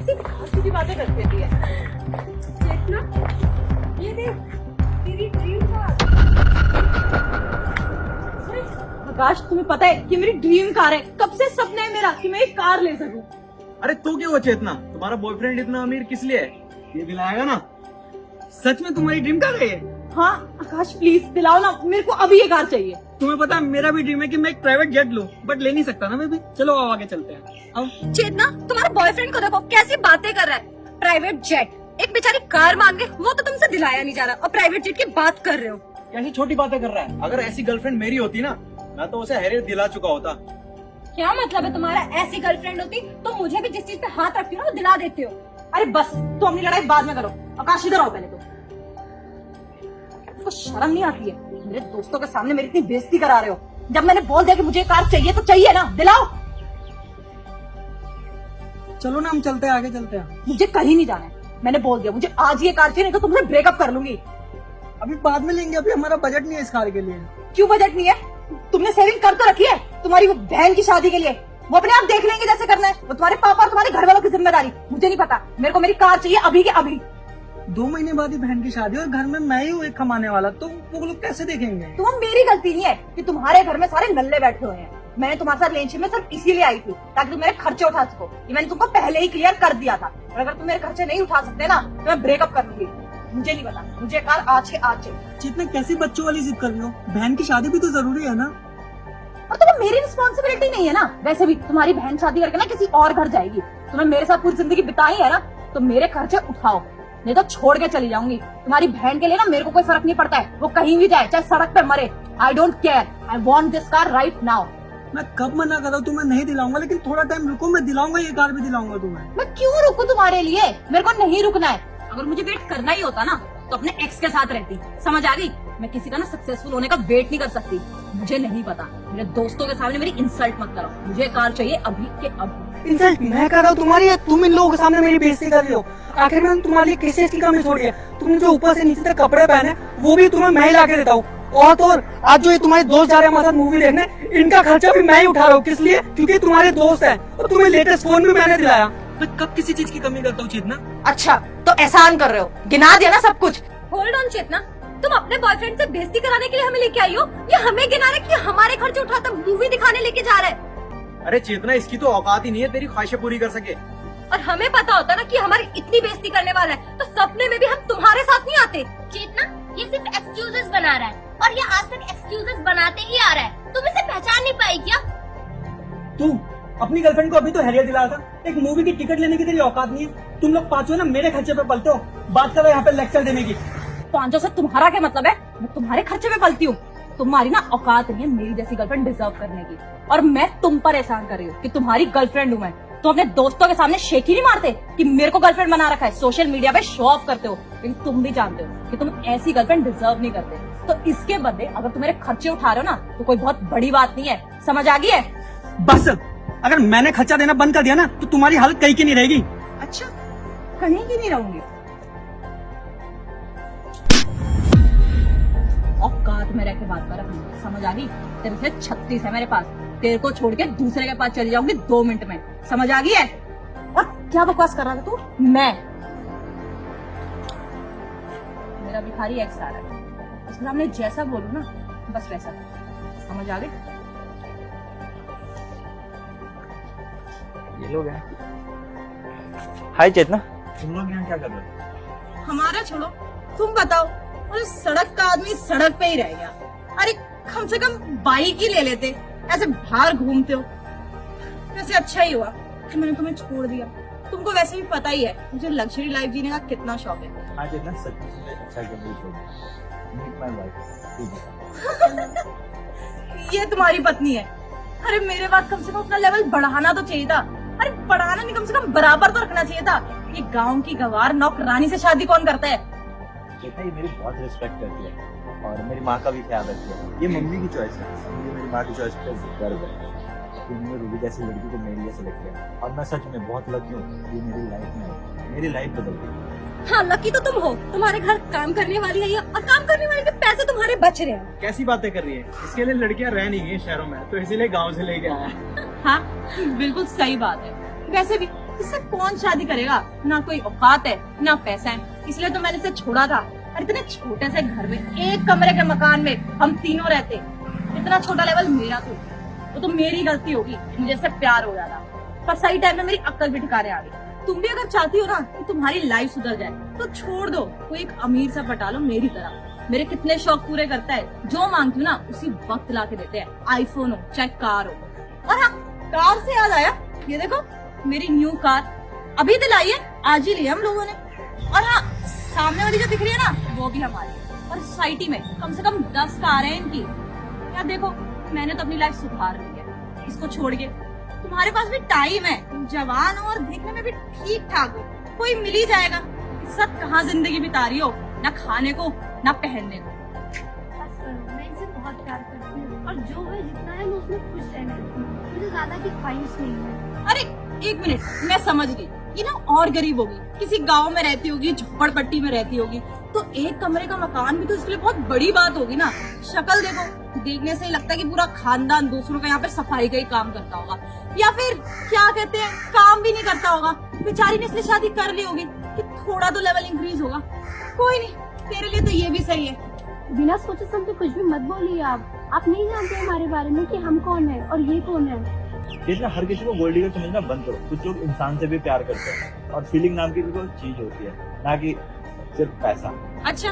सिर्फ फालतू की बातें करती रहती है। चेतना, ये देख तेरी ड्रीम कार। आकाश, तुम्हें पता है कि मेरी ड्रीम कार है। कब से सपना है मेरा कि मैं एक कार ले सकूं। अरे तू क्यों हो चेतना? तुम्हारा बॉयफ्रेंड इतना अमीर किस लिए है? ये दिलाएगा ना? सच में तुम्हारी ड्रीम कार है ये? हाँ आकाश, प्लीज दिलाओ ना, मेरे को अभी ये कार चाहिए। तुम्हें पता है मेरा भी ड्रीम है कि मैं एक प्राइवेट जेट लूं, बट ले नहीं सकता ना मैं भी। चलो आओ आगे चलते हैं। आओ। चेतना, तुम्हारे बॉयफ्रेंड को देखो कैसी बातें कर रहा है। प्राइवेट जेट, एक बेचारी कार मांगे, वो तो तुमसे दिलाया नहीं जा रहा और प्राइवेट जेट की बात कर रहे हो। कैसी छोटी बातें कर रहा है? अगर ऐसी गर्लफ्रेंड मेरी होती ना, मैं तो उसे हैरियत दिला चुका होता। क्या मतलब है तुम्हारा? ऐसी गर्लफ्रेंड होती तो मुझे भी जिस चीज पे हाथ रखती हो ना वो दिला देते हो। अरे बस, तो अपनी लड़ाई बाद में करो। आकाश इधर आओ पहले तो। आपको शर्म नहीं आती है? मेरे दोस्तों के सामने मेरी इतनी बेइज्जती करा रहे हो। जब मैंने बोल दिया कि मुझे कार चाहिए तो चाहिए ना, दिलाओ। चलो ना हम चलते हैं, आगे चलते हैं। मुझे कहीं नहीं जाना है, मैंने बोल दिया। मुझे आज ये कार चाहिए, नहीं तो तुमसे ब्रेकअप कर लूंगी। अभी बाद में लेंगे, अभी हमारा बजट नहीं है इस कार के लिए। क्यों बजट नहीं है? तुमने सेविंग कर तो रखी है तुम्हारी वो बहन की शादी के लिए। वो अपने आप देख लेंगे जैसे करना है। वो तुम्हारे पापा और तुम्हारे घर वालों की जिम्मेदारी, मुझे नहीं पता। मेरे को मेरी कार चाहिए अभी के अभी। 2 महीने बाद ही बहन की शादी और घर में मैं ही हूँ एक कमाने वाला, तो वो लोग कैसे देखेंगे? तुम मेरी गलती नहीं है कि तुम्हारे घर में सारे नल्ले बैठे हुए हैं। मैंने तुम्हारे साथ रिलेशनशिप में सिर्फ इसीलिए आई थी ताकि तुम मेरे खर्चे उठा सको। ये मैंने तुमको पहले ही क्लियर कर दिया था। और अगर तुम मेरे खर्चे नहीं उठा सकते ना तो मैं ब्रेकअप कर लूंगी। मुझे नहीं पता, मुझे कार आज के आज चाहिए। जितने कैसी बच्चों वाली जिद कर रही हो? बहन की शादी भी तो जरूरी है ना। और तुम्हें मेरी रिस्पॉन्सिबिलिटी नहीं है ना? वैसे भी तुम्हारी बहन शादी करके ना किसी और घर जाएगी। तुम्हें मेरे साथ पूरी जिंदगी बिताई है ना, तो मेरे खर्चे उठाओ, नहीं तो छोड़ के चली जाऊंगी। तुम्हारी बहन के लिए ना मेरे को कोई फर्क नहीं पड़ता है, वो कहीं भी जाए, चाहे सड़क पे मरे। I don't care, I want this car right now. मैं कब मना कर रहा हूँ तुम्हें नहीं दिलाऊंगा, लेकिन थोड़ा टाइम रुको, मैं दिलाऊंगा, ये कार भी दिलाऊंगा तुम्हें। मैं क्यों रुकूं तुम्हारे लिए? मेरे को नहीं रुकना है। अगर मुझे वेट करना ही होता ना तो अपने एक्स के साथ रहती। समझ आ गई? मैं किसी का ना सक्सेसफुल होने का वेट नहीं कर सकती। मुझे नहीं पता, मेरे दोस्तों के सामने मेरी इंसल्ट मत करो। मुझे कार चाहिए अभी के अभी। इंसल्ट मैं कर रहा हूँ तुम्हारी, या तुम इन लोगों के सामने मेरी बेइज्जती कर रही हो? आखिर मैंने तुम्हारे लिए किस चीज की कमी छोड़ी है? तुमने जो ऊपर से नीचे तक कपड़े पहने वो भी तुम्हें मैं ही ला के देता हूँ। और तो और आज जो ये तुम्हारे दोस्त जा रहे हैं हमारे साथ मूवी देखने, इनका खर्चा भी मैं ही उठा रहा हूँ। किस लिए? क्योंकि तुम्हारे दोस्त हैं और तुम्हें लेटेस्ट फोन भी मैंने दिलाया। मैं कब किसी चीज की कमी करता हूँ चेतना? अच्छा तो एहसान कर रहे हो, गिना दिया ना सब कुछ। होल्ड ऑन चेतना, तुम अपने बॉयफ्रेंड से बेइज्जती कराने के लिए हमें लेके आई हो या हमें गिना रहे कि हमारे खर्चे उठाता मूवी दिखाने लेके जा रहे हैं? अरे चेतना, इसकी तो औकात ही नहीं है तेरी ख्वाहिशें पूरी कर सके। और हमें पता होता ना कि हमारी इतनी बेइज्जती करने वाला है तो सपने में भी हम तुम्हारे साथ नहीं आते। चेतना, ये सिर्फ एक्सक्यूजेस बना रहा है और ये आज तक एक्सक्यूजेस बनाते ही आ रहा है। तुम इसे पहचान नहीं पाई क्या? तू अपनी गर्लफ्रेंड को अभी तो हैरियत दिलाया था, एक मूवी की टिकट लेने की तेरी औकात नहीं है। तुम लोग पांचों ना मेरे खर्चे पे पलते हो, बात करो यहाँ पे लेक्चर देने की। 500 से तुम्हारा क्या मतलब है? मैं तुम्हारे खर्चे पे पलती हूँ। तुम्हारी ना औकात नहीं है मेरी जैसी गर्लफ्रेंड डिजर्व करने की। और मैं तुम पर एहसान कर रही हूँ कि तुम्हारी गर्लफ्रेंड हूँ मैं। तो अपने दोस्तों के सामने शेख ही नहीं मारते कि मेरे को गर्लफ्रेंड बना रखा है। सोशल मीडिया पे शो ऑफ करते हो, लेकिन तुम भी जानते हो कि तुम ऐसी गर्लफ्रेंड डिजर्व नहीं करते। तो इसके बदले अगर तुम मेरे खर्चे उठा रहे हो ना तो कोई बहुत बड़ी बात नहीं है। समझ आ गई है? बस अगर मैंने खर्चा देना बंद कर दिया ना तो तुम्हारी हालत कहीं की नहीं रहेगी। अच्छा, कहीं की नहीं रहूंगी। औकात में रह के बात कर रहा। समझ आ गई? तेरे से 36 है मेरे पास। तेरे को छोड़ के दूसरे के पास चली जाऊंगी 2 मिनट में। समझ आ गई है? और क्या बकवास कर रहा था तू? मेरा भिखारी एक्स आ रहा है, उसके सामने जैसा बोलूं ना बस वैसा। समझ आ गई? ये लोग हैं। हाय चेतना। तुम लोग यहाँ क्या कर रहे हो? हमारा छोड़ो, तुम बताओ। और सड़क का आदमी सड़क पे ही रह गया। अरे कम से कम बाइक ही ले लेते, ऐसे बाहर घूमते हो। वैसे अच्छा ही हुआ कि मैंने तुम्हें छोड़ दिया। तुमको वैसे भी पता ही है मुझे लग्जरी लाइफ जीने का कितना शौक है। हाँ चेतना, सच में अच्छा मीट माय वाइफ। ये तुम्हारी पत्नी है? अरे मेरे बाद कम से कम अपना लेवल बढ़ाना तो चाहिए था। अरे बढ़ाना नहीं, कम से कम बराबर तो रखना चाहिए था। ये गांव की गवार नौकरानी से शादी कौन करता है? चेतना, ये मेरी बहुत रिस्पेक्ट करती है और मेरी माँ का भी ख्याल रखती है। ये मम्मी की चॉइस है, मुझे मेरी माँ की चॉइस पे गर्व है कि उन्होंने रूबी जैसी लड़की को मेरे लिए सेलेक्ट किया। और मैं सच में बहुत लकी हूँ, ये मेरी लाइफ में मेरी लाइफ बदल गई। हाँ लकी तो तुम हो, तुम्हारे घर काम करने वाली है और काम करने वाले के पैसे तुम्हारे बच रहे हैं। कैसी बातें कर रही है? इसके लिए लड़कियां रह नहीं गई शहरों में, तो इसीलिए गाँव से लेके आया है। हाँ बिल्कुल सही बात है। वैसे भी इससे कौन शादी करेगा? ना कोई औकात है ना पैसा है, इसलिए तो मैंने इसे छोड़ा था। और इतने छोटे से घर में, एक कमरे के मकान में हम तीनों रहते, इतना छोटा लेवल मेरा वो तो मेरी गलती होगी, मुझे इससे प्यार हो जाता। पर सही टाइम में मेरी अक्ल भी ठिकाने आ गई। तुम भी अगर चाहती हो ना कि तुम्हारी लाइफ सुधर जाए तो छोड़ दो, कोई एक अमीर सा पटा लो मेरी तरह। मेरे कितने शौक पूरे करता है, जो मांगती हूँ ना उसी वक्त ला के देते हैं, आईफोन हो चाहे कार हो। और हाँ, कार से याद आया, ये देखो मेरी न्यू कार अभी दिलाई है, आज ही ली हम लोगों ने। और हाँ, सामने वाली जो दिख रही है ना वो भी हमारी है। और सोसाइटी में कम से कम 10 कार है इनकी। यार देखो, मैंने तो अपनी लाइफ सुधार ली है, इसको छोड़ के। तुम्हारे पास भी टाइम है, तुम जवान हो और देखने में भी ठीक ठाक हो, कोई मिल ही जाएगा। इस साथ कहाँ जिंदगी बिता रही हो, ना खाने को ना पहनने को। बस करो, मैं इनसे बहुत प्यार करती हूँ और जो है जितना है मैं उसमें खुश रहना चाहती हूँ, मुझे ज्यादा की ख्वाहिश नहीं है। अरे एक मिनट, मैं समझ गई, ये ना और गरीब होगी, किसी गांव में रहती होगी, झोपड़पट्टी में रहती होगी, तो एक कमरे का मकान भी तो इसके लिए बहुत बड़ी बात होगी ना। शक्ल देखो, देखने से ही लगता है कि पूरा खानदान दूसरों का यहाँ पे सफाई का ही काम करता होगा, या फिर क्या कहते हैं, काम भी नहीं करता होगा। बेचारी ने इसलिए शादी कर ली होगी कि थोड़ा तो लेवल इंक्रीज होगा। कोई नहीं, तेरे लिए तो ये भी सही है। बिना सोचे समझे कुछ भी मत बोलिए आप नहीं जानते हमारे बारे में कि हम कौन है और ये कौन है। जितना हर किसी को गोल्ड डिगर समझना बंद करो। कुछ लोग इंसान से भी प्यार करते हैं और फीलिंग नाम की भी कोई चीज होती है, ना कि सिर्फ पैसा। अच्छा,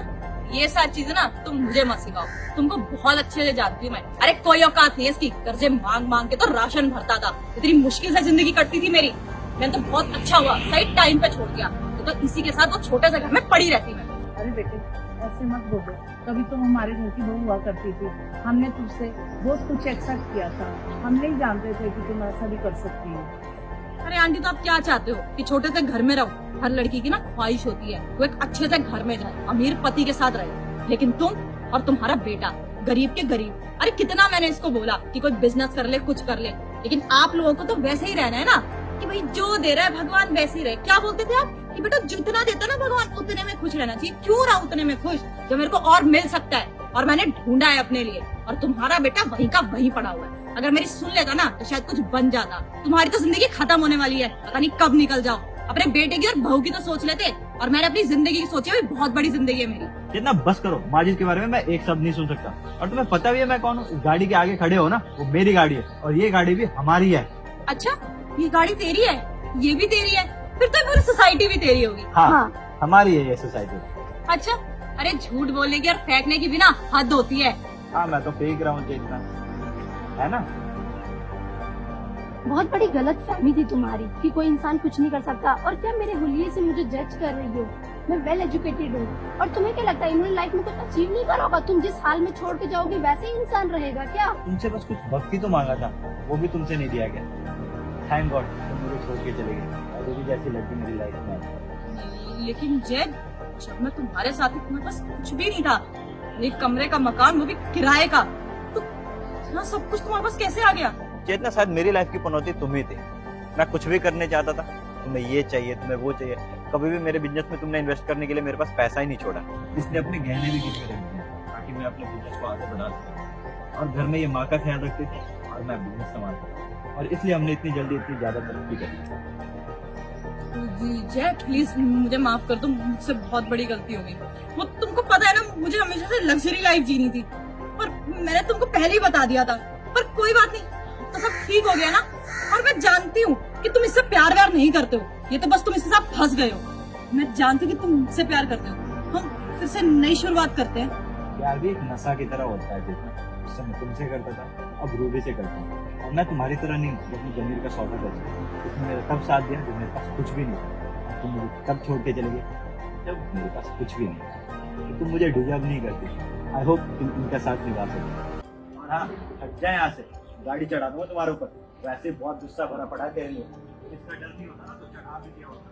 ये सारी चीजें ना तुम मुझे मत सिखाओ, तुमको बहुत अच्छे से जानती हूँ मैं। अरे कोई औकात नहीं है इसकी, कर्जे मांग मांग के तो राशन भरता था, इतनी मुश्किल से जिंदगी कटती थी मेरी। मैंने तो बहुत अच्छा हुआ सही टाइम पे छोड़ दिया, तो इसी के साथ वो छोटे से घर में पड़ी रहती मैं। अरे बेटे, ऐसे मत बोलो, कभी तुम हमारे घर की बहू हुआ करती थी, हमने तुझसे बहुत कुछ एक्सेप्ट किया था, हम नहीं जानते थे कि तुम ऐसा भी कर सकती हो। अरे आंटी, तो आप क्या चाहते हो कि छोटे से घर में रहो? हर लड़की की ना ख्वाहिश होती है वो एक अच्छे से घर में जाए, अमीर पति के साथ रहे, लेकिन तुम और तुम्हारा बेटा गरीब के गरीब। अरे कितना मैंने इसको बोला कि कोई बिजनेस कर ले, कुछ कर ले, लेकिन आप लोगों को तो वैसे ही रहना है ना कि भाई जो दे रहा है भगवान वैसे ही रहे। क्या बोलते थे आप कि बेटा जितना देता ना भगवान उतने में खुश रहना चाहिए। क्यों रहा उतने में खुश जब मेरे को और मिल सकता है, और मैंने ढूंढा है अपने लिए, और तुम्हारा बेटा वहीं का वहीं पड़ा हुआ है। अगर मेरी सुन लेता ना तो शायद कुछ बन जाता। तुम्हारी तो जिंदगी खत्म होने वाली है, पता नहीं कब निकल जाओ। अपने बेटे की और बहू की तो सोच लेते, और मैंने अपनी जिंदगी की सोची हुई, बहुत बड़ी जिंदगी है मेरी। जितना बस करो, माजिद के बारे में मैं एक शब्द नहीं सुन सकता। और तुम्हें पता भी है मैं कौन हूँ। इस गाड़ी के आगे खड़े हो ना, वो मेरी गाड़ी है, और ये गाड़ी भी हमारी है। अच्छा, ये गाड़ी तेरी है, ये भी तेरी है, फिर तो पूरी सोसाइटी भी तेरी होगी। हाँ, हमारी है ये सोसाइटी। अच्छा, अरे झूठ बोलने की और फेंकने की भी ना हद होती है। हाँ, मैं तो फेंक रहा हूँ जितना, है ना। बहुत बड़ी गलत फहमी थी तुम्हारी कि कोई इंसान कुछ नहीं कर सकता, और क्या मेरे हुलिये से मुझे जज कर रही हो? मैं वेल एजुकेटेड हूँ, और तुम्हें क्या लगता है इन्होंने लाइफ में कुछ अचीव नहीं करा होगा? तुम जिस हाल में छोड़ के जाओगे वैसे ही इंसान रहेगा क्या? तुमसे बस कुछ वक्त ही तो मांगा था, वो भी तुमसे नहीं दिया गया। थैंक गॉड तुम मुझे छोड़ के चले गए, और भी जैसी लड़की मेरी लाइफ में आई। लेकिन जैद, जब मैं तुम्हारे साथ थी तुम्हारे पास कुछ भी नहीं था, एक कमरे का मकान, वो भी किराए का, तो इतना सब कुछ तुम्हारे पास कैसे आ गया? जितना शायद मेरी लाइफ की पनौती तुम ही थे। मैं कुछ भी करने चाहता था, तुम्हें ये चाहिए, तुम्हें वो चाहिए। कभी भी मेरे बिजनेस में तुमने इन्वेस्ट करने के लिए मेरे पास पैसा ही नहीं छोड़ा। इसलिए अपने गहने भी गिरवी रख दिए ताकि मैं अपने बिजनेस को आगे बढ़ा सकूं। और घर में ये माँ का ख्याल रखते थे और मैं बिजनेस संभालता, और इसलिए हमने इतनी जल्दी इतनी ज्यादा तरक्की कर ली। जय प्लीज मुझे माफ कर दो, मुझसे बहुत बड़ी गलती हो गई। वो तुमको पता है ना, मुझे हमेशा से लग्जरी लाइफ जीनी थी, पर मैंने तुमको पहले ही बता दिया था। पर कोई बात नहीं, तो सब ठीक हो गया ना। और मैं जानती हूँ कि तुम इससे प्यार व्यार नहीं करते हो, ये तो बस तुम इसके साथ फंस गए हो। मैं जानती हूँ कि तुम मुझसे प्यार करते हो। हम फिर से नई शुरुआत करते हैं। प्यार भी एक नशा की तरह होता है, जितना उससे मैं तुमसे करता था अब रूबी से करता हूँ। और मैं तुम्हारी तरह नहीं जो अपनी जमीर का सौदा कर सकता। तुमने मेरा तब साथ दिया जब मेरे पास कुछ भी नहीं था, तुम मुझे तब छोड़ के चले गए जब मेरे पास कुछ भी नहीं। तो तुम मुझे डिजर्व नहीं करती। आई होप तुम इनका साथ निभा सको। और हाँ, हट जाए यहाँ से, गाड़ी चढ़ा दूंगा तुम्हारे ऊपर। वैसे बहुत गुस्सा भरा पड़ा है तेरे लिए, इसका डर नहीं होता ना तो चढ़ा भी दिया होता।